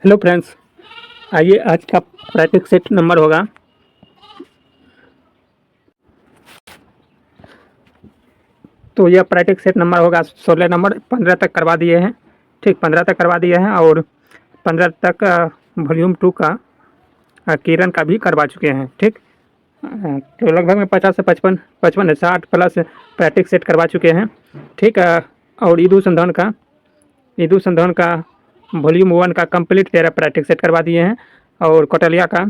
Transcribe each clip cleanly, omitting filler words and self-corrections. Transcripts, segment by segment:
Hello friends, आइए आज का प्रैक्टिस सेट नंबर होगा। तो यह प्रैक्टिस सेट नंबर होगा 16 नंबर। 15 तक करवा दिए हैं, ठीक 15 तक करवा दिए हैं और 15 तक वॉल्यूम 2 का किरण का भी करवा चुके हैं, ठीक। तो लगभग में 50 से 55 60 प्लस प्रैक्टिस सेट करवा चुके हैं, ठीक। और ईदू संधान का वॉल्यूम 1 का कंप्लीट 13 प्रैक्टिस सेट करवा दिए हैं और कोटलिया का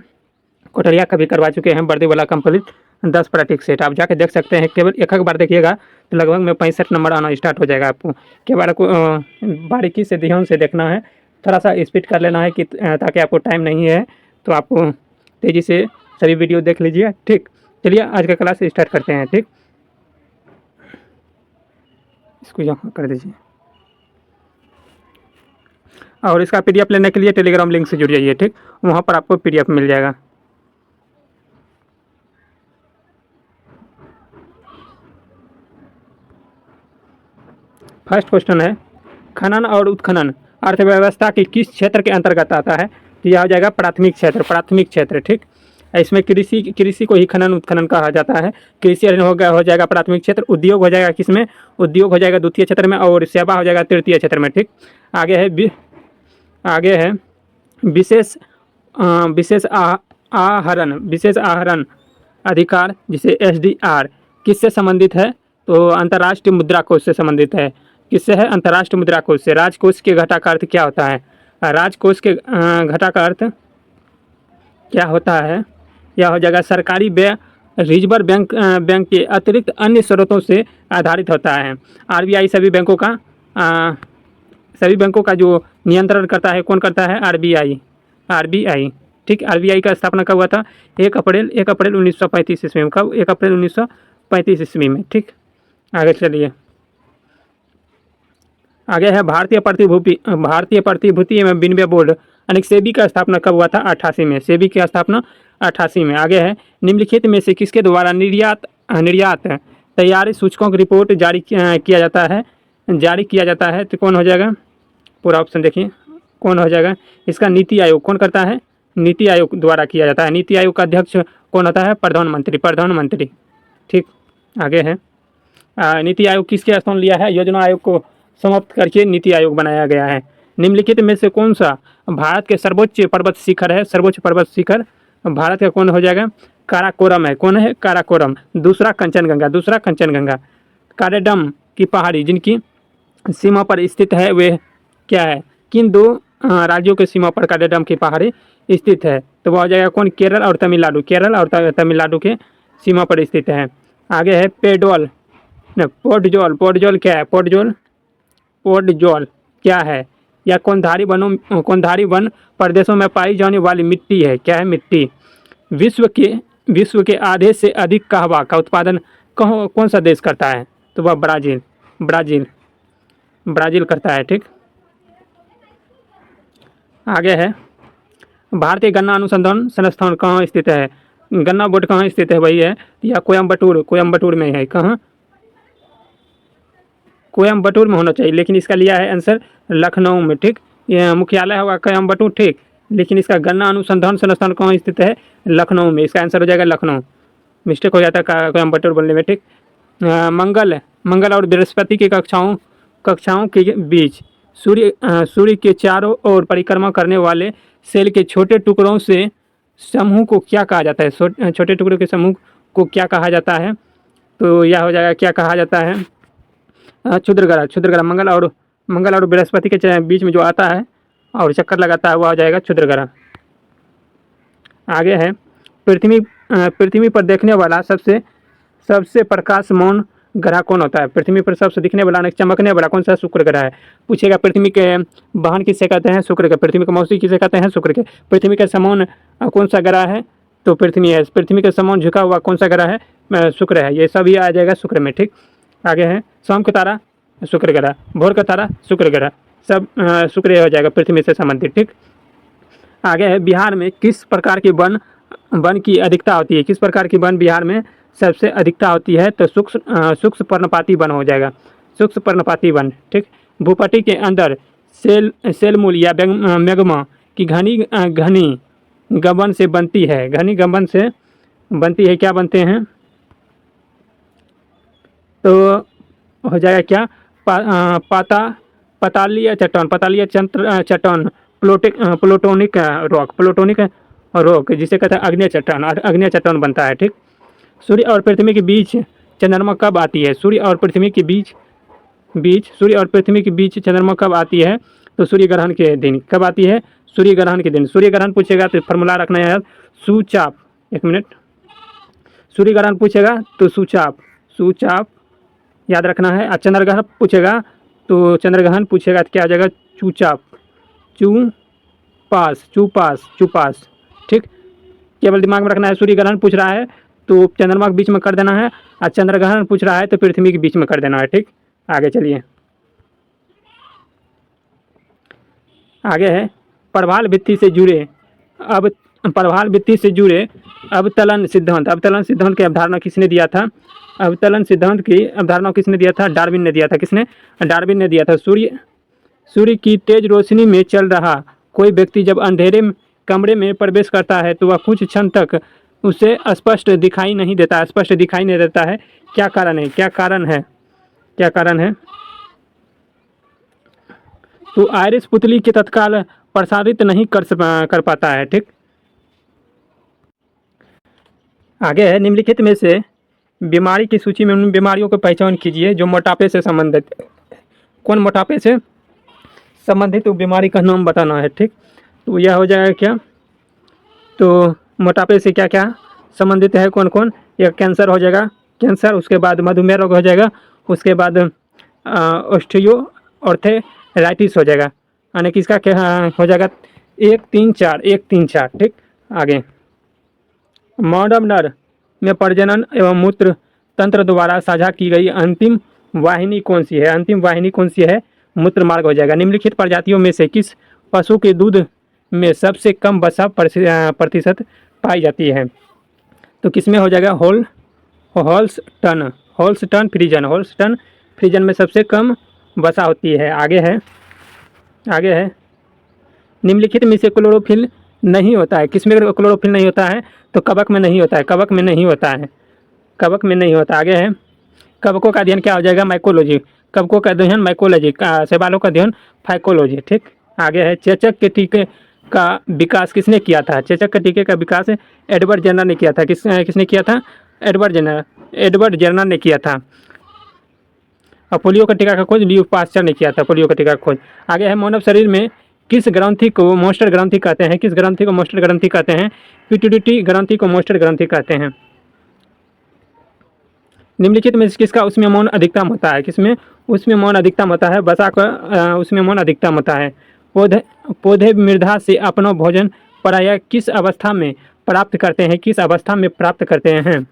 भी करवा चुके हैं वर्दी वाला कंप्लीट 10 प्रैक्टिस सेट। आप जाके देख सकते हैं, केवल एक बार देखिएगा तो लगभग में 65 नंबर आना स्टार्ट हो जाएगा। आपको केवल को बारीकी से ध्यान से देखना है, थोड़ा सा स्पीड कर लेना है कि ताकि आपको टाइम नहीं है तो आप तेज़ी से सभी वीडियो देख लीजिए, ठीक। चलिए आज का क्लास स्टार्ट करते हैं, ठीक। इसको यहाँ कर दीजिए और इसका पीडीएफ लेने के लिए टेलीग्राम लिंक से जुड़ जाइए, ठीक। वहाँ पर आपको पीडीएफ मिल जाएगा। फर्स्ट क्वेश्चन है, खनन और उत्खनन अर्थव्यवस्था के किस क्षेत्र के अंतर्गत आता है? तो यह हो जाएगा प्राथमिक क्षेत्र, ठीक। इसमें कृषि को ही खनन उत्खनन कहा जाता है। कृषि हो जाएगा प्राथमिक क्षेत्र। उद्योग हो जाएगा किसमें? उद्योग हो जाएगा द्वितीय क्षेत्र में और सेवा हो जाएगा तृतीय क्षेत्र में, ठीक। आगे है विशेष आहरण अधिकार, जिसे एसडीआर किससे संबंधित है? तो अंतर्राष्ट्रीय मुद्रा कोष से संबंधित है। किससे है? अंतर्राष्ट्रीय मुद्रा कोष से। राजकोष के घटा का अर्थ क्या होता है? राजकोष के घटा का अर्थ क्या होता है? यह हो जाएगा सरकारी व्यय रिजर्व बैंक के अतिरिक्त अन्य स्रोतों से आधारित होता है। आरबीआई सभी बैंकों का जो नियंत्रण करता है, कौन करता है? आरबीआई, ठीक। आरबीआई का स्थापना कब हुआ था? 1 अप्रैल 1935 ईस्वी में। कब? 1 अप्रैल 1935 ईस्वी में, ठीक। आगे चलिए, आगे है भारतीय प्रतिभूति एवं विनिमय बोर्ड यानी सेबी का स्थापना कब हुआ था? 88 में। सेबी की स्थापना 88 में। आगे है निम्नलिखित में से किसके द्वारा निर्यात तैयारी सूचकों की रिपोर्ट जारी किया जाता है? तो कौन हो जाएगा? पूरा ऑप्शन देखिए कौन हो जाएगा इसका? नीति आयोग। कौन करता है? नीति आयोग द्वारा किया जाता है। नीति आयोग का अध्यक्ष कौन होता है? प्रधानमंत्री, ठीक। आगे है नीति आयोग किसके स्थान लिया है? योजना आयोग को समाप्त करके नीति आयोग बनाया गया है। निम्नलिखित में से कौन सा भारत के सर्वोच्च पर्वत शिखर है? सर्वोच्च पर्वत शिखर भारत का कौन हो जाएगा? काराकोरम है। कौन है? काराकोरम। दूसरा कंचनगंगा। कारेडम की पहाड़ी जिनकी सीमा पर स्थित है वे क्या है? किन दो राज्यों के सीमा पर कारेडम की पहाड़ी स्थित है? तो वह हो जाएगा कौन? केरल और तमिलनाडु के सीमा पर स्थित है। आगे है पोर्टजोल क्या है? पोर्टजोल क्या है? या कोनधारी वन प्रदेशों में पाई जाने वाली मिट्टी है। क्या है? मिट्टी। विश्व के आधे से अधिक कहवा का उत्पादन कौन सा देश करता है? तो वह ब्राज़ील करता है, ठीक। आगे है भारतीय गन्ना अनुसंधान संस्थान कहाँ स्थित है? गन्ना बोर्ड कहाँ स्थित है? वही है या कोयम्बटूर में है। कहाँ? कोयम्बटूर में होना चाहिए, लेकिन इसका लिया है आंसर लखनऊ में, ठीक। यह मुख्यालय होगा कोयम्बटूर, ठीक, लेकिन इसका गन्ना अनुसंधान संस्थान कहाँ स्थित है? लखनऊ में। इसका आंसर हो जाएगा लखनऊ। मिस्टेक हो जाता है कोयम्बटूर बोलने में, ठीक। मंगल और बृहस्पति की कक्षाओं के बीच सूर्य के चारों ओर परिक्रमा करने वाले सेल के छोटे टुकड़ों से समूह को क्या कहा जाता है? छोटे टुकड़ों के समूह को क्या कहा जाता है? तो यह हो जाएगा क्या कहा जाता है? क्षुद्रग्रह। मंगल और बृहस्पति के बीच में जो आता है और चक्कर लगाता है वह हो जाएगा क्षुद्रग्रह। आगे है पृथ्वी पर देखने वाला सबसे प्रकाशमान ग्रह कौन होता है? पृथ्वी पर सबसे दिखने वाला चमकने वाला कौन सा? शुक्र ग्रह है। पूछेगा पृथ्वी के बहन किसे कहते हैं? शुक्र के। पृथ्वी के मौसी किसे कहते हैं? शुक्र के। पृथ्वी के समान कौन सा ग्रह है? तो पृथ्वी है। पृथ्वी के समान झुका हुआ कौन सा ग्रह है? शुक्र है। ये सभी आ जाएगा शुक्र में, ठीक। आगे है शाम का तारा शुक्र ग्रह, भोर का तारा शुक्र ग्रह, सब शुक्र हो जाएगा पृथ्वी से संबंधित, ठीक। आगे है बिहार में किस प्रकार की वन की अधिकता होती है? किस प्रकार की वन बिहार में सबसे अधिकता होती है? तो सूक्ष्म पर्णपाती वन हो जाएगा, सूक्ष्म पर्णपाती वन, ठीक। भूपट्टी के अंदर सेल मूल या मैग्मा कि घनी गबन से बनती है, घनी गबन से बनती है, क्या बनते हैं? तो हो जाएगा क्या? पतालीय चट्टान, प्लूटोनिक रॉक जिसे कहते हैं अग्नेय चट्टान बनता है। ठीक। सूर्य और पृथ्वी के बीच चंद्रमा कब आती है? सूर्य और पृथ्वी के बीच चंद्रमा कब आती है? तो सूर्य ग्रहण के दिन। कब आती है? सूर्य ग्रहण के दिन। सूर्य ग्रहण पूछेगा तो फॉर्मूला रखना है यार, सूचाप। एक मिनट, सूर्य ग्रहण पूछेगा तो सूचाप याद रखना है। और चंद्रग्रहण पूछेगा तो क्या आ जाएगा? चूचाप, चूपास। ठीक, केवल दिमाग में रखना है। सूर्य ग्रहण पूछ रहा है तो चंद्रमा के बीच में कर देना है, और चंद्रग्रहण पूछ रहा है तो पृथ्वी के बीच में कर देना है। ठीक, आगे चलिए। आगे है प्रभाल भित्ति से जुड़े अवतलन सिद्धांत की अवधारणा किसने दिया था? अवतलन सिद्धांत की अवधारणा किसने दिया था? डार्विन ने दिया था। किसने? डार्विन ने दिया था। सूर्य की तेज रोशनी में चल रहा कोई व्यक्ति जब अंधेरे कमरे में प्रवेश करता है तो वह कुछ क्षण तक उसे स्पष्ट दिखाई नहीं देता है। क्या कारण है? तो आयरिस पुतली के तत्काल प्रसारित नहीं कर पाता है। ठीक, आगे है निम्नलिखित में से बीमारी की सूची में उन बीमारियों को पहचान कीजिए जो मोटापे से संबंधित। कौन मोटापे से संबंधित बीमारी का नाम बताना है। ठीक, तो यह हो जाएगा क्या? तो मोटापे से क्या क्या संबंधित है? कौन? यह कैंसर हो जाएगा, कैंसर। उसके बाद मधुमेह रोग हो जाएगा। उसके बाद ऑस्टियोआर्थराइटिस हो जाएगा। यानी किसका क्या हो जाएगा? 1 3 4। ठीक, आगे मानव नर में प्रजनन एवं मूत्र तंत्र द्वारा साझा की गई अंतिम वाहिनी कौन सी है? मूत्र मार्ग हो जाएगा। निम्नलिखित प्रजातियों में से किस पशु के दूध में सबसे कम वसा प्रतिशत पाई जाती है? तो किसमें हो जाएगा? होल्स्टन फ्रीजन में सबसे कम वसा होती है। आगे है निम्नलिखित में से क्लोरोफिल नहीं होता है। किसमें क्लोरोफिल नहीं होता है? तो कवक में नहीं होता है। आगे है कवकों का अध्ययन क्या हो जाएगा? माइकोलॉजी। कवकों का अध्ययन माइकोलॉजी, शैवालों का अध्ययन फाइकोलॉजी। ठीक, आगे है चेचक के टीके का विकास किसने किया था? चेचक के टीके का विकास एडवर्ड जेनर ने किया था। किसने किया था? एडवर्ड जेनर ने किया था। और पोलियो का टीका का खोज ल्यू पास्चर ने किया था। पोलियो का टीका का खोज। आगे है मानव शरीर में किस ग्रंथि को मोस्टर ग्रंथि कहते हैं? पिट्यूटरी ग्रंथि को मोस्टर ग्रंथि कहते हैं। निम्नलिखित में किसका उसमें मौन अधिकतम होता है? किसमें उसमें मौन अधिकतम होता है? वसा का उसमें मौन अधिकतम होता है। पौधे मृदा से अपना भोजन प्रायः किस अवस्था में प्राप्त करते हैं?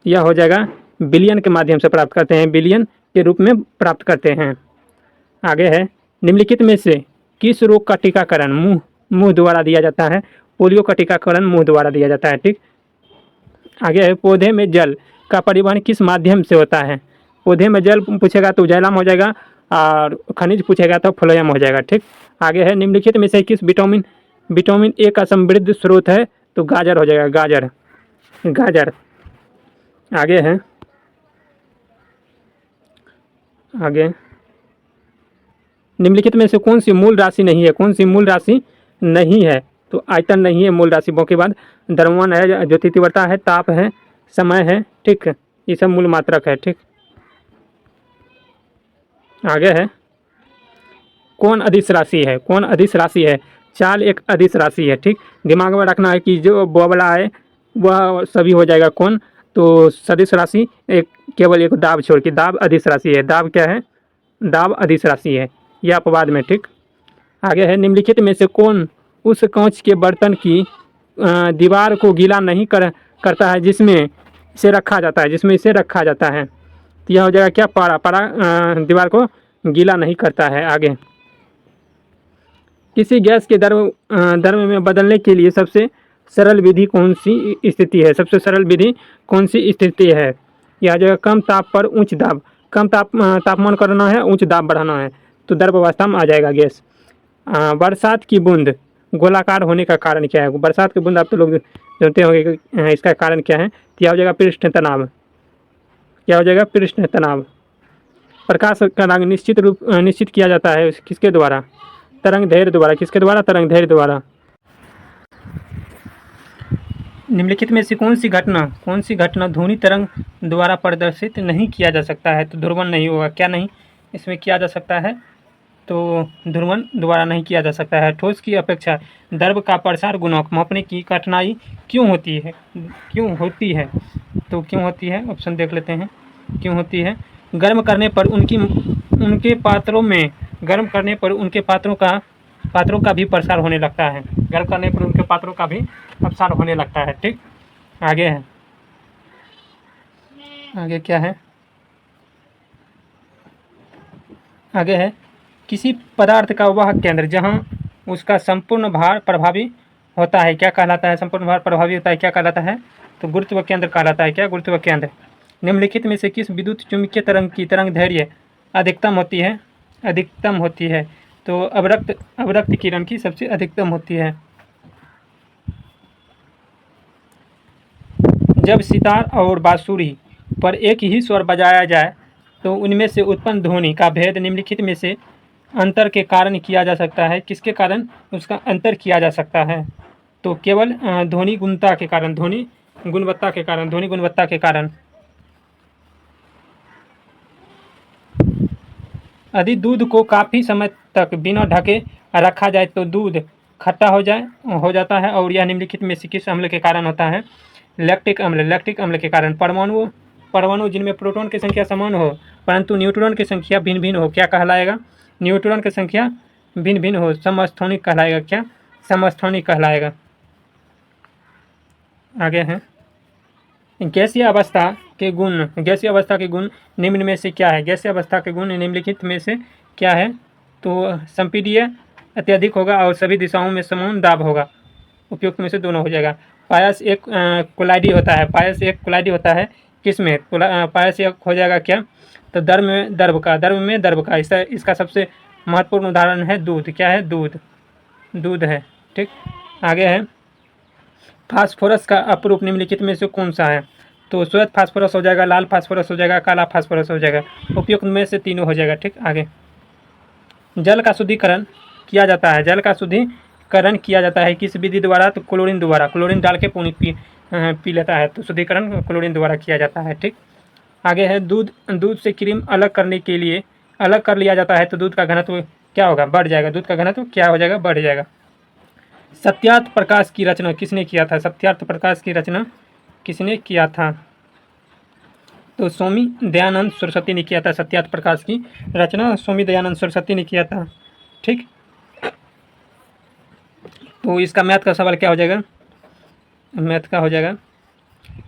यह हो जाएगा बिलियन के माध्यम से प्राप्त करते हैं, बिलियन के रूप में प्राप्त करते हैं। आगे है निम्नलिखित में से किस रोग का टीकाकरण मुंह द्वारा दिया जाता है? पोलियो का टीकाकरण मुंह द्वारा दिया जाता है। ठीक, आगे है पौधे में जल का परिवहन किस माध्यम से होता है? पौधे में जल पूछेगा तो जाइलम हो जाएगा, और खनिज पूछेगा तो फ्लोएम हो जाएगा। ठीक, आगे है निम्नलिखित में से किस विटामिन ए का समृद्ध स्रोत है? तो गाजर हो जाएगा, गाजर। आगे निम्नलिखित में से कौन सी मूल राशि नहीं है? तो आयतन नहीं है मूल राशि। के बाद द्रव्यमान है, जो तीव्रता है, ताप है, समय है। ठीक, ये सब मूल मात्रक है। ठीक, आगे है कौन अदिश राशि है? चाल एक अदिश राशि है। ठीक, दिमाग में रखना है कि जो बोबला है वह सभी हो जाएगा। कौन? तो सदिश राशि केवल एक दाब छोड़ के, दाब अदिश राशि है। दाब क्या है? दाब अदिश राशि है, यह अपवाद में। ठीक, आगे है निम्नलिखित में से कौन उस कांच के बर्तन की दीवार को गीला नहीं करता है जिसमें इसे रखा जाता है? तो यह हो जाएगा क्या? पारा दीवार को गीला नहीं करता है। आगे किसी गैस के द्रव में बदलने के लिए सबसे सरल विधि कौन सी स्थिति है? यह जो कम ताप पर उच्च दाब, कम तापमान करना है, उच्च दाब बढ़ाना है, तो द्रव अवस्था में आ जाएगा गैस। बरसात की बूंद गोलाकार होने का कारण क्या है? बरसात की बूंद आप तो लोग जानते होंगे कि इसका कारण क्या है? तो क्या हो जाएगा? पृष्ठ तनाव। क्या हो जाएगा? पृष्ठ तनाव। प्रकाश का रंग निश्चित किया जाता है किसके द्वारा? तरंग दैर्ध्य द्वारा। किसके द्वारा? तरंग दैर्ध्य द्वारा। निम्नलिखित में से कौन सी घटना ध्वनि तरंग द्वारा प्रदर्शित नहीं किया जा सकता है? तो ध्रुवण नहीं होगा। क्या नहीं इसमें किया जा सकता है? तो ध्रुवण द्वारा नहीं किया जा सकता है। ठोस की अपेक्षा द्रव का प्रसार गुणांक मापने की कठिनाई क्यों होती है? तो क्यों होती है? ऑप्शन देख लेते हैं क्यों होती है। गर्म करने पर उनके पात्रों का भी प्रसार होने लगता है। गर्म करने पर उनके पात्रों का भी प्रसार होने लगता है। ठीक, आगे है, आगे क्या है? आगे है, किसी पदार्थ का वह केंद्र जहां उसका संपूर्ण भार प्रभावी होता है क्या कहलाता है? संपूर्ण भार प्रभावी होता है क्या कहलाता है? तो गुरुत्व केंद्र कहलाता है। क्या? गुरुत्व केंद्र। निम्नलिखित में से किस विद्युत चुम्बकीय तरंग की तरंग दैर्ध्य अधिकतम होती है? तो अवरक्त किरण की सबसे अधिकतम होती है। जब सितार और बांसुरी पर एक ही स्वर बजाया जाए तो उनमें से उत्पन्न ध्वनि का भेद निम्नलिखित में से अंतर के कारण किया जा सकता है। किसके कारण उसका अंतर किया जा सकता है? तो केवल ध्वनि गुणवत्ता के कारण। यदि दूध को काफ़ी समय तक बिना ढके रखा जाए तो दूध खट्टा हो जाता है और यह निम्नलिखित में से किस अम्ल के कारण होता है? लैक्टिक अम्ल के कारण। परमाणु जिनमें प्रोटॉन की संख्या समान हो परंतु न्यूट्रॉन की संख्या भिन्न भिन्न हो क्या कहलाएगा? न्यूट्रॉन की संख्या भिन्न भिन्न हो समस्थानिक कहलाएगा। क्या? समस्थानिक कहलाएगा। आगे है, गैसीय अवस्था के गुण निम्न में से क्या है? गैसीय अवस्था के गुण निम्नलिखित में से क्या है? तो संपीडीय अत्यधिक होगा और सभी दिशाओं में समान दाब होगा। उपयुक्त में से दोनों हो जाएगा। पायस एक कोलाइडी होता है किसमें? पायस एक हो जाएगा क्या? तो द्रव में द्रव का इसका सबसे महत्वपूर्ण उदाहरण है दूध। क्या है? दूध है। ठीक, आगे है, फास्फोरस का अपरूप निम्नलिखित में से कौन सा है? तो श्वेत फास्फोरस हो जाएगा, लाल फास्फोरस हो जाएगा, काला फास्फोरस हो जाएगा। उपयुक्त में से तीनों हो जाएगा। ठीक, आगे, जल का शुद्धिकरण किया जाता है किस विधि द्वारा? तो क्लोरीन डाल के पानी पी लेता है तो शुद्धिकरण क्लोरीन द्वारा किया जाता है। ठीक, आगे है, दूध से क्रीम अलग कर लिया जाता है तो दूध का घनत्व क्या होगा? बढ़ जाएगा। दूध का घनत्व क्या हो जाएगा? बढ़ जाएगा। सत्यार्थ प्रकाश की रचना किसने किया था? तो स्वामी दयानंद सरस्वती ने किया था। सत्यार्थ प्रकाश की रचना स्वामी दयानंद सरस्वती ने किया था। ठीक, तो इसका मैथ का सवाल क्या हो जाएगा? मैथ का हो जाएगा,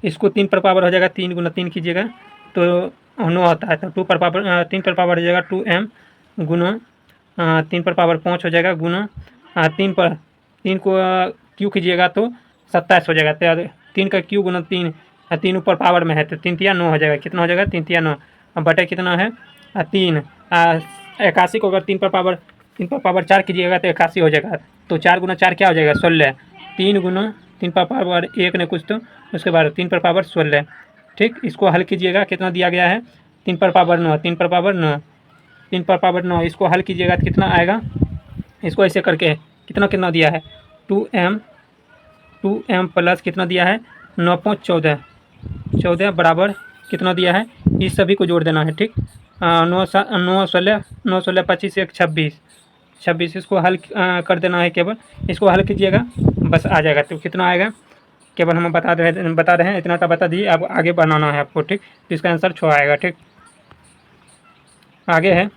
इसको 3 पर पावर हो जाएगा, 3 गुना 3 कीजिएगा तो 9 आता है। तो 3 पर पावर हो जाएगा 2m गुना 3 पर पावर 5 हो जाएगा गुना 3 को क्यू कीजिएगा तो 27 हो जाएगा। तो 3 का क्यू गुना 3 3 ऊपर पावर में है तो 3 तिया 9 हो जाएगा। कितना हो जाएगा? 3 तिया 9। अब बटे कितना है? 3 81 को अगर 3 पर पावर 4 कीजिएगा तो 81 हो जाएगा। तो 4 गुना 4 क्या हो जाएगा? 16। 3 गुना 3 पर पावर 1 ने कुछ तो उसके बाद 3 पर पावर 16। ठीक, इसको हल कीजिएगा, कितना दिया गया है? 3 पर पावर 9, 3 पर पावर 9 इसको हल कीजिएगा तो कितना आएगा? इसको ऐसे करके कितना दिया है? 2m प्लस कितना दिया है? 9 5 14 बराबर कितना दिया है? इस सभी को जोड़ देना है। ठीक, 9 16 25 1 26 इसको हल कर देना है। केवल इसको हल कीजिएगा बस आ जाएगा। तो कितना आएगा? केवल हम बता रहे हैं, इतना तो बता दिए, अब आगे बनाना है आपको। ठीक, तो इसका आंसर 6 आएगा। ठीक, आगे है,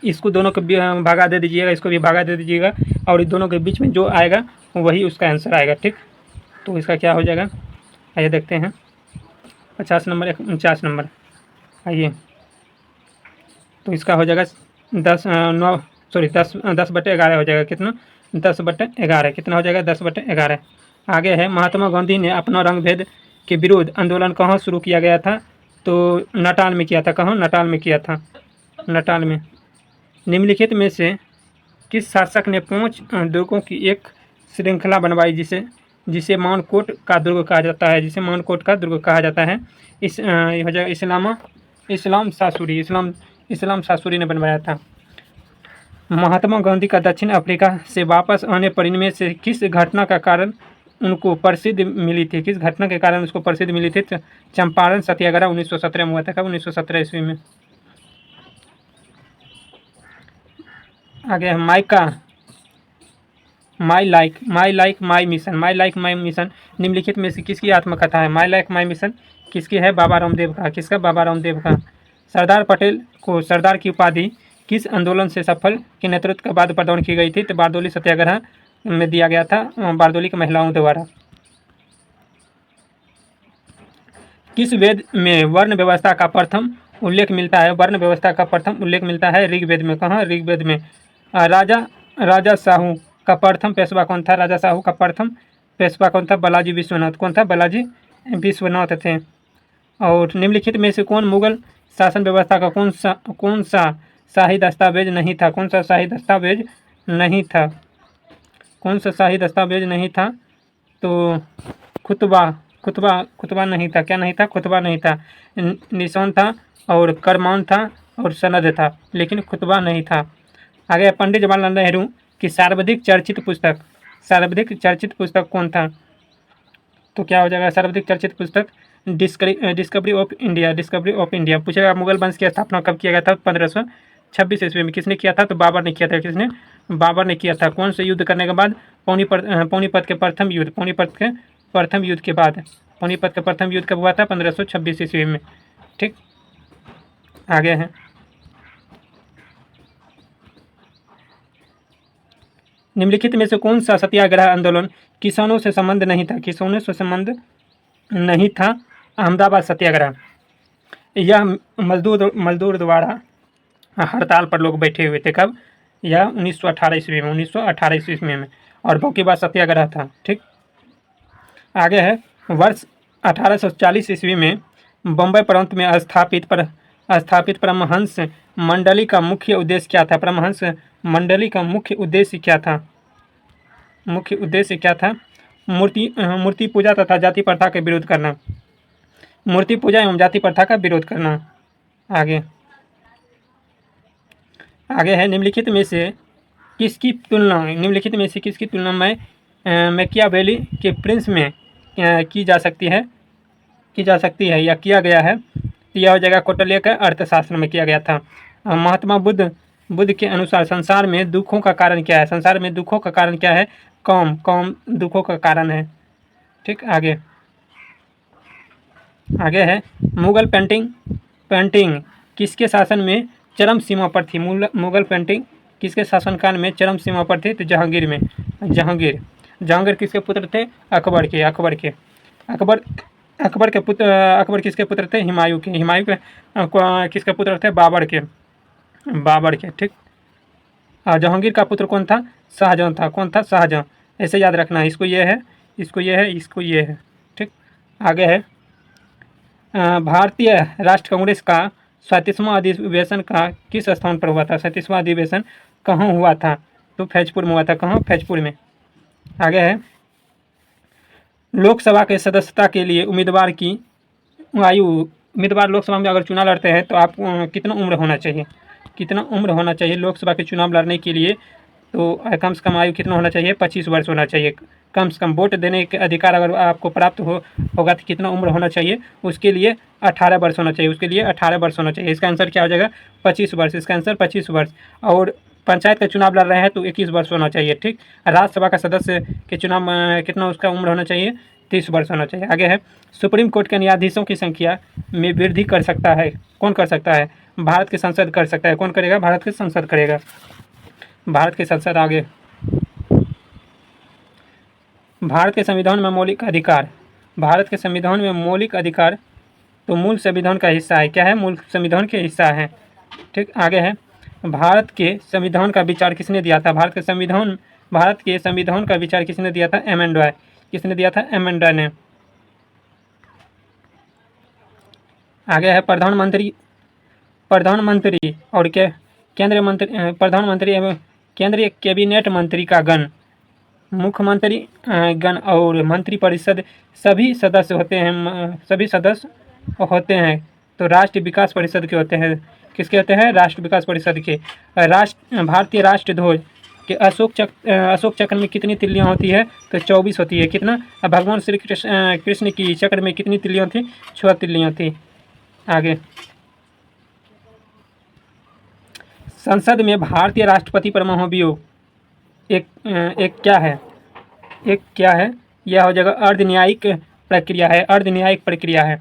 इसको दोनों को भागा दे दीजिएगा, इसको भी भागा दे दीजिएगा और इन दोनों के बीच में जो आएगा वही उसका आंसर आएगा। ठीक, तो इसका क्या हो जाएगा? आइए देखते हैं। 50 नंबर 49 नंबर। आइए, तो इसका हो जाएगा 10 बटे 11 हो जाएगा। कितना? 10 बटे 11। कितना हो जाएगा? 10 बटे 11। आगे है, महात्मा गांधी ने अपना रंग भेद के विरुद्ध आंदोलन कहाँ शुरू किया गया था? तो नटाल में किया था। कहाँ? नटाल में किया था। नटाल में। निम्नलिखित में से किस शासक ने 5 दुर्गों की एक श्रृंखला बनवाई जिसे जिसे मानकोट का दुर्ग कहा जाता है, जिसे मानकोट का दुर्ग कहा जाता है? ये हो जाएगा इस्लाम सासुरी ने बनवाया था। महात्मा गांधी का दक्षिण अफ्रीका से वापस आने पर इनमें से किस घटना का कारण उनको प्रसिद्ध मिली थी? किस घटना के कारण उसको प्रसिद्ध मिली थी? चंपारण सत्याग्रह 1917 में हुआ था। कब? 1917 ईस्वी में। आगे है माई लाइक माई मिशन निम्नलिखित में से किसकी आत्मकथा है? माई लाइक माई मिशन किसकी है? बाबा रामदेव का। किसका? बाबा रामदेव का। सरदार पटेल को सरदार की उपाधि किस आंदोलन से सफल के नेतृत्व के बाद प्रदान की गई थी? तो बारदोली सत्याग्रह में दिया गया था, बारदोली की महिलाओं द्वारा। किस वेद में वर्ण व्यवस्था का प्रथम उल्लेख मिलता है? वर्ण व्यवस्था का प्रथम उल्लेख मिलता है ऋग्वेद में। कहाँ? ऋग्वेद में। राजा साहू का प्रथम पेशवा कौन था? राजा साहू का प्रथम पेशवा कौन था? बालाजी विश्वनाथ। कौन था? बालाजी विश्वनाथ थे। और निम्नलिखित में से कौन मुगल शासन व्यवस्था का कौन सा शाही दस्तावेज नहीं था? कौन सा शाही दस्तावेज नहीं था? कौन सा शाही दस्तावेज नहीं था? तो खुतबा नहीं था। क्या नहीं था? खुतबा नहीं था। निशान था और करमान था और सनद था, लेकिन खुतबा नहीं था। आगे पंडित जवाहरलाल नेहरू की सर्वाधिक चर्चित पुस्तक कौन था? तो क्या हो जाएगा सर्वाधिक चर्चित पुस्तक? Discovery of India. पूछेगा मुगल वंश की स्थापना कब किया गया था? 1526 ईस्वी में। किसने किया था? तो बाबर ने किया था। किसने? बाबर ने किया था। कौन से युद्ध करने के बाद? पानीपत के प्रथम युद्ध के बाद। पानीपत का प्रथम युद्ध कब हुआ था? 1526 ईस्वी में। ठीक, आगे है निम्नलिखित में से कौन सा सत्याग्रह आंदोलन किसानों से संबंध नहीं था? किसानों से संबंध नहीं था। अहमदाबाद सत्याग्रह। यह मजदूर द्वारा हड़ताल पर लोग बैठे हुए थे। कब? यह 1918 ईस्वी में। 1918 ईस्वी में। और बाकीबाद सत्याग्रह था। ठीक, आगे है वर्ष 1840 ईस्वी में बम्बई प्रांत में स्थापित परमहंस मंडली का मुख्य उद्देश्य क्या था? परमहंस मंडली का मुख्य उद्देश्य क्या था? मूर्ति पूजा तथा जाति प्रथा का विरोध करना। मूर्ति पूजा एवं जाति प्रथा का विरोध करना। आगे है निम्नलिखित में से किसकी तुलना में मैकियावेली के प्रिंस में की जा सकती है या किया गया है? यह हो जाएगा कौटिल्य के अर्थशास्त्र में किया गया था। महात्मा बुद्ध के अनुसार संसार में दुखों का कारण क्या है? संसार में दुखों का कारण क्या है? काम दुखों का कारण है। ठीक, आगे है मुगल पेंटिंग किसके शासन में चरम सीमा पर थी? मुगल पेंटिंग किसके शासनकाल में चरम सीमा पर थी? तो जहांगीर किसके पुत्र थे? अकबर किसके पुत्र थे? हुमायूं के किसके पुत्र थे? बाबर के। ठीक, जहांगीर का पुत्र कौन था? शाहजहां था। कौन था? शाहजहां। ऐसे याद रखना है। इसको ये है। ठीक, आगे है भारतीय राष्ट्र कांग्रेस का 37वां अधिवेशन का किस स्थान पर हुआ था? 37वां अधिवेशन कहाँ हुआ था? तो फैजपुर में हुआ था। कहाँ? फैजपुर में। आगे है लोकसभा के सदस्यता के लिए उम्मीदवार लोकसभा में अगर चुनाव लड़ते हैं तो आप कितना उम्र होना चाहिए लोकसभा के चुनाव लड़ने के लिए? तो कम से कम आयु कितना होना चाहिए? 25 वर्ष होना चाहिए। कम से कम वोट देने के अधिकार अगर आपको प्राप्त होगा तो कितना उम्र होना चाहिए? उसके लिए 18 वर्ष होना चाहिए। इसका आंसर क्या हो जाएगा? 25 वर्ष। इसका आंसर 25 वर्ष। और पंचायत का चुनाव लड़ रहे हैं तो 21 वर्ष होना चाहिए। ठीक, राज्यसभा का सदस्य के चुनाव कितना उसका उम्र होना चाहिए? 30 वर्ष होना चाहिए। आगे है सुप्रीम कोर्ट के न्यायाधीशों की संख्या में वृद्धि कर सकता है? कौन कर सकता है? भारत की संसद कर सकता है। कौन करेगा? भारत की संसद करेगा। भारत की संसद। आगे भारत के संविधान में मौलिक अधिकार तो मूल संविधान का हिस्सा है। क्या है? मूल संविधान के हिस्सा है। ठीक, आगे है भारत के संविधान का विचार किसने दिया था? भारत के संविधान का विचार किसने दिया था? एमेंडॉय। किसने दिया था? एमेंडॉय ने। आगे है प्रधानमंत्री और क्या केंद्रीय मंत्री केंद्रीय कैबिनेट मंत्री का गण, मुख्यमंत्री गण और मंत्रिपरिषद सभी सदस्य होते हैं, सभी सदस्य होते हैं। तो राष्ट्रीय विकास परिषद के होते हैं, किसके होते हैं? राष्ट्रीय विकास परिषद के। भारतीय राष्ट्र ध्वज के अशोक चक्र में कितनी तिल्लियाँ होती है? तो 24 होती है। कितना? भगवान श्री कृष्ण की चक्र में कितनी तिल्लियाँ थी? 6 तिल्लियाँ थी। आगे, संसद में भारतीय राष्ट्रपति पर महाभियोग एक क्या है? एक क्या है? यह हो जाएगा अर्ध न्यायिक प्रक्रिया है, अर्ध न्यायिक प्रक्रिया है।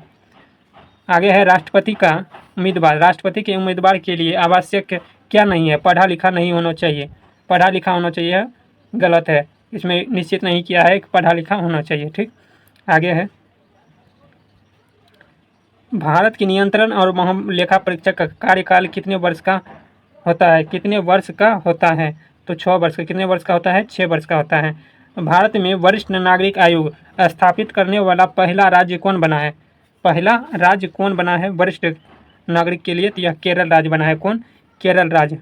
आगे है राष्ट्रपति का उम्मीदवार। राष्ट्रपति के उम्मीदवार के लिए आवश्यक क्या नहीं है? पढ़ा लिखा नहीं होना चाहिए। पढ़ा लिखा होना चाहिए, गलत है, इसमें निश्चित नहीं किया है कि पढ़ा लिखा होना चाहिए। ठीक, आगे है भारत की नियंत्रण और महालेखा परीक्षक का कार्यकाल कितने वर्ष का होता है? कितने वर्ष का होता है? तो 6 वर्ष का। कितने वर्ष का होता है? 6 वर्ष का होता है। भारत में वरिष्ठ नागरिक आयोग स्थापित करने वाला पहला राज्य कौन बना है? पहला राज्य कौन बना है वरिष्ठ नागरिक के लिए? तो यह केरल राज्य बना है। कौन? केरल राज्य।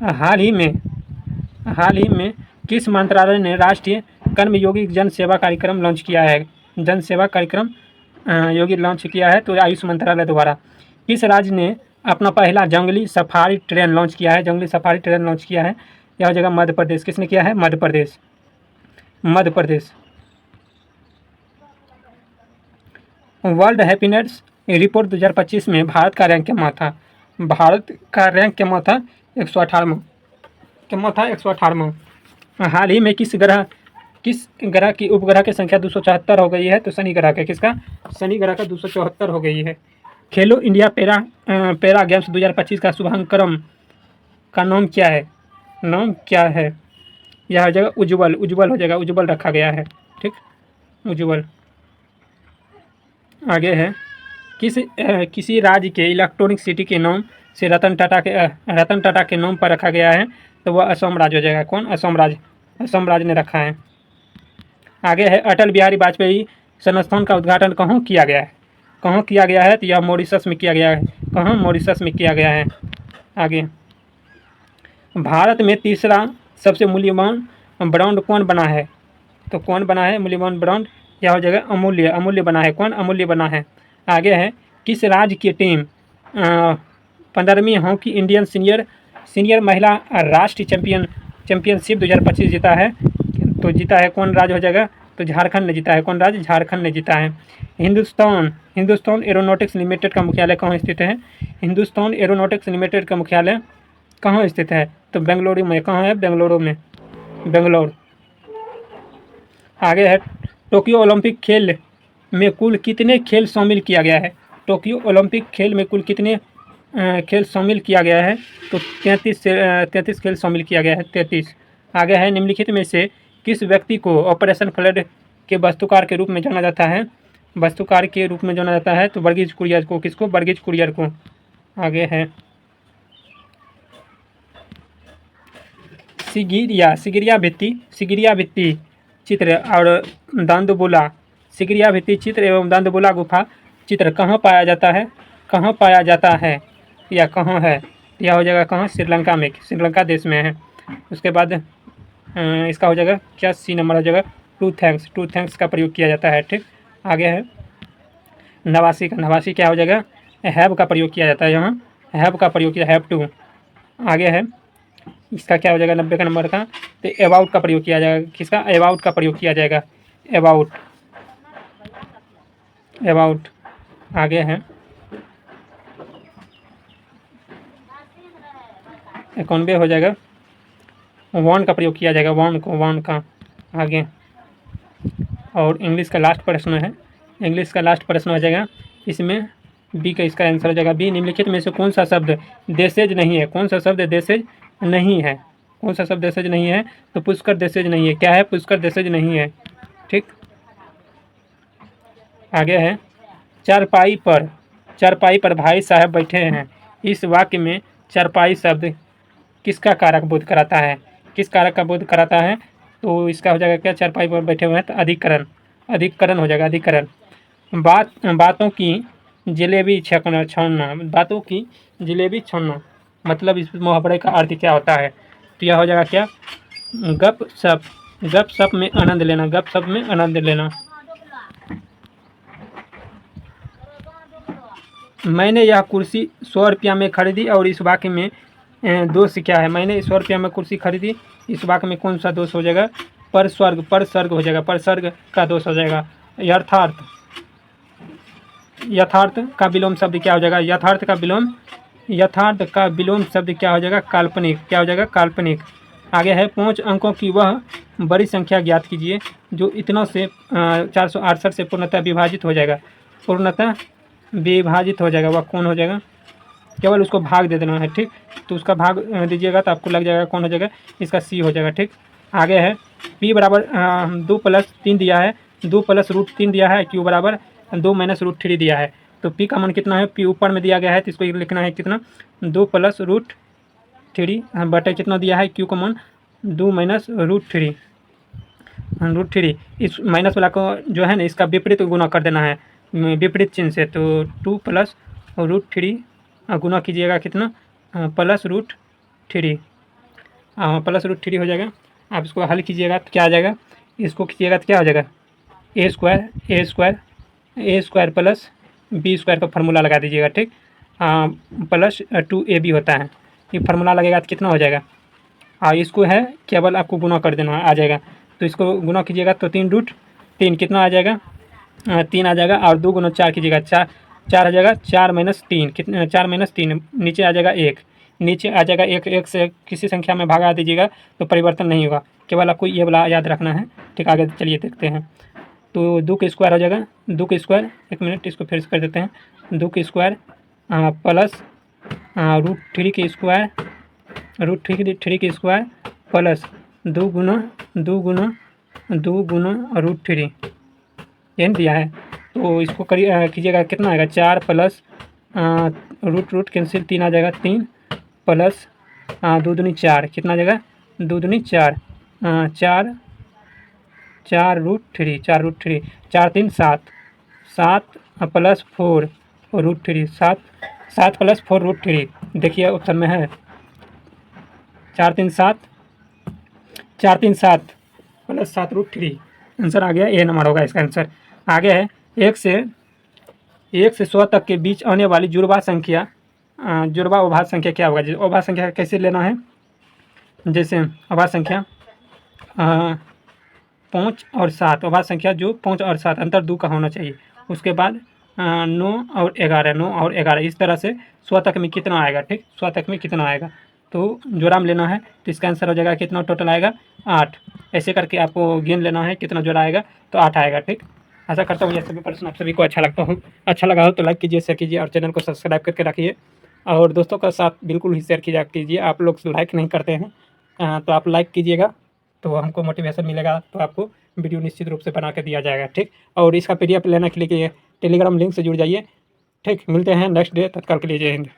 हाल ही में किस मंत्रालय ने राष्ट्रीय कर्मयोगी जन सेवा कार्यक्रम लॉन्च किया है? जन सेवा कार्यक्रम योगी लॉन्च किया है, तो आयुष मंत्रालय द्वारा। किस राज्य ने अपना पहला जंगली सफारी ट्रेन लॉन्च किया है? जंगली सफारी ट्रेन लॉन्च किया है, यह जगह मध्य प्रदेश। किसने किया है? Madhya Pradesh. Madhya Pradesh. World happiness report 2025 में भारत का रैंक क्या था? भारत का रैंक क्या था? 118वां। क्या था? 118वां। हाल ही में किस ग्रह की उपग्रह की संख्या 274 हो गई है? तो शनि ग्रह का। किसका? शनि ग्रह का 274 हो गई है। खेलो इंडिया पैरा गेम्स 2025 का शुभारंभ का नाम क्या है? नाम क्या है? यह हो जाएगा उज्ज्वल। उज्ज्वल हो जाएगा, उज्ज्वल रखा गया है। ठीक, उज्ज्वल। आगे है किसी राज्य के इलेक्ट्रॉनिक सिटी के नाम से रतन टाटा के नाम पर रखा गया है, तो वह असम राज्य हो जाएगा। कौन? असम राज्य। असम राज्य ने रखा है। आगे है अटल बिहारी वाजपेयी संस्थान का उद्घाटन कहाँ किया गया है? कहाँ किया गया है? तो यह मॉरिशस में किया गया है। कहाँ? मॉरिशस में किया गया है। आगे, भारत में तीसरा सबसे मूल्यवान ब्रांड कौन बना है? तो कौन बना है मूल्यवान ब्रांड? यह हो जाएगा अमूल्य। अमूल्य बना है। कौन? अमूल्य बना है। आगे है किस राज्य की टीम 15वीं हॉकी इंडियन सीनियर महिला राष्ट्रीय चैंपियनशिप 2025 जीता है? तो जीता है कौन राज्य हो जाएगा? तो झारखंड ने जीता है। कौन राज्य? झारखंड ने जीता है। हिंदुस्तान एरोनॉटिक्स लिमिटेड का मुख्यालय कहाँ स्थित है? हिंदुस्तान एरोनॉटिक्स लिमिटेड का मुख्यालय कहाँ स्थित है? तो बेंगलुरु में। कहाँ है? बेंगलुरु में। बेंगलोर। आगे है टोक्यो ओलंपिक खेल में कुल कितने खेल शामिल किया गया है? टोक्यो ओलंपिक खेल में कुल कितने खेल शामिल किया गया है? तो 33 खेल शामिल किया गया है। 33। आगे है निम्नलिखित में से किस व्यक्ति को ऑपरेशन फ्लड के वास्तुकार के रूप में जाना जाता है? वास्तुकार के रूप में जाना जाता है तो वर्गीज कुरियन को। किसको? वर्गीज कुरियन को। आगे है सिगिरिया भित्ति चित्र और दांदुबुला सिगिरिया भित्ति चित्र एवं दांदुबुला गुफा चित्र कहाँ पाया जाता है? कहाँ पाया जाता है या कहाँ है? यह हो जाएगा कहाँ? श्रीलंका में। श्रीलंका देश में है। उसके बाद इसका हो जाएगा क्या? सी नंबर हो जाएगा टू थैंक्स का प्रयोग किया जाता है। ठीक, आगे है नवासी क्या हो जाएगा? हैव का प्रयोग किया जाता है। यहाँ हैव का प्रयोग किया, हैव टू। आगे है इसका क्या हो जाएगा? 90 का नंबर का। तो अबाउट का प्रयोग किया जाएगा। किसका? अबाउट का प्रयोग किया जाएगा। अबाउट। आगे है 91 हो जाएगा। वन का प्रयोग किया जाएगा। वन का। आगे और इंग्लिश का लास्ट प्रश्न है। इंग्लिश का लास्ट प्रश्न हो जाएगा इसमें बी का इसका आंसर हो जाएगा बी। निम्नलिखित में से कौन सा शब्द देशज नहीं है? कौन सा शब्द देशज नहीं है? कौन सा शब्द देशज नहीं है? तो पुष्कर देशज नहीं है। क्या है? पुष्कर देशज नहीं है। ठीक, आगे है चारपाई पर भाई साहब बैठे हैं। इस वाक्य में चारपाई शब्द किसका कारक बोध कराता है? किस कारक का बोध कराता है? तो इसका हो जाएगा क्या? चारपाई पर बैठे हुए हैं तो अधिकरण हो जाएगा। अधिकरण। बातों की जलेबी छोड़ना मतलब इस मुहावरे का अर्थ क्या होता है? तो यह हो जाएगा क्या? गप सप, गप सप में आनंद लेना, गप सप में आनंद लेना। मैंने यह कुर्सी 100 रुपया में खरीदी और इस वाक्य में दोष क्या है? मैंने 100 रुपया में कुर्सी खरीदी, इस वाक्य में कौन सा दोष हो जाएगा? पर स्वर्ग हो जाएगा, पर स्वर्ग का दोष हो जाएगा। यथार्थ, यथार्थ का विलोम शब्द क्या हो जाएगा? यथार्थ का विलोम शब्द क्या हो जाएगा? काल्पनिक। क्या हो जाएगा? काल्पनिक। आगे है 5 अंकों की वह बड़ी संख्या ज्ञात कीजिए जो इतना से 468 से पूर्णतः विभाजित हो जाएगा। पूर्णतः विभाजित हो जाएगा, वह कौन हो जाएगा? केवल उसको भाग दे देना है, ठीक। तो उसका भाग दीजिएगा तो आपको लग जाएगा कौन हो जाएगा? इसका सी हो जाएगा, ठीक। आगे है p बराबर 2 + 3 दिया है, 2 + √3 दिया है, q बराबर 2 - √3 दिया है। तो p का मान कितना है? p ऊपर में दिया गया है तो इसको लिखना है कितना? 2 + √3 बटे कितना दिया है? q का मान 2 - √3। इस माइनस वाला को जो है ना इसका विपरीत गुना कर देना है विपरीत चिन्ह से। तो 2 + √3 गुना कीजिएगा कितना? +√3 +√3 हो जाएगा। आप इसको हल कीजिएगा तो क्या आ जाएगा? इसको कीजिएगा तो क्या हो जाएगा? a² प्लस b² का फार्मूला लगा दीजिएगा, ठीक। प्लस 2ab होता है, ये फार्मूला लगेगा तो कितना हो जाएगा? इसको है केवल आपको गुना कर देना आ जाएगा। तो इसको गुना कीजिएगा तो 3√3 कितना आ जाएगा? 3 आ जाएगा। और 2 गुना 4 कीजिएगा, 4 आ जाएगा। 4 - 3 कितना? 4 - 3 नीचे आ जाएगा 1, नीचे आ जाएगा 1। 1 से किसी संख्या में भागा दीजिएगा तो परिवर्तन नहीं होगा, केवल आपको ये वाला याद रखना है, ठीक। आगे चलिए देखते हैं। तो 2 का स्क्वायर हो जाएगा, 2 का स्क्वायर, एक मिनट इसको फिर से कर देते हैं। 2 का स्क्वायर प्लस √3 के स्क्वायर, √3 के स्क्वायर प्लस 2 गुना √3 एन दिया है। तो इसको कीजिएगा कितना आएगा? 4 प्लस रूट कैंसिल 3 आ जाएगा, 3 प्लस 2 दूनी 4 कितना आ जाएगा? 2 दूनी 4 4√3 4√3 4 3 7 7 प्लस 4 √3 7 प्लस 4 √3। देखिए ऑप्शन में है 4 3 7 प्लस 7 √3। आंसर आ गया, ए नंबर होगा इसका आंसर। आगे है 1 से 100 तक के बीच आने वाली जुड़वा संख्या, जुड़वा अभाज्य संख्या क्या होगा? अभाज्य संख्या कैसे लेना है? जैसे अभाज्य संख्या 5 और 7, अभाज्य संख्या जो 5 और 7 अंतर 2 का होना चाहिए। उसके बाद 9 और 11 इस तरह से 100 तक में कितना आएगा, ठीक। 100 तक में कितना आएगा तो जोड़ा में लेना है। तो इसका आंसर हो जाएगा कितना? टोटल आएगा 8। ऐसे करके आपको गिन लेना है कितना जोड़ा आएगा, तो 8 आएगा, ठीक। आशा करता हूँ ये सभी प्रश्न आप सभी को अच्छा लगा हो तो लाइक कीजिए, शेयर कीजिए और चैनल को सब्सक्राइब करके रखिए और दोस्तों का साथ बिल्कुल ही शेयर कीजिए। आप लोग लाइक नहीं करते हैं तो आप लाइक कीजिएगा तो हमको मोटिवेशन मिलेगा, तो आपको वीडियो निश्चित रूप से बना के दिया जाएगा, ठीक। और इसका PDF लेने के लिए टेलीग्राम लिंक से जुड़ जाइए, ठीक। मिलते हैं नेक्स्ट डे, तत्काल के लिए जय हिंद।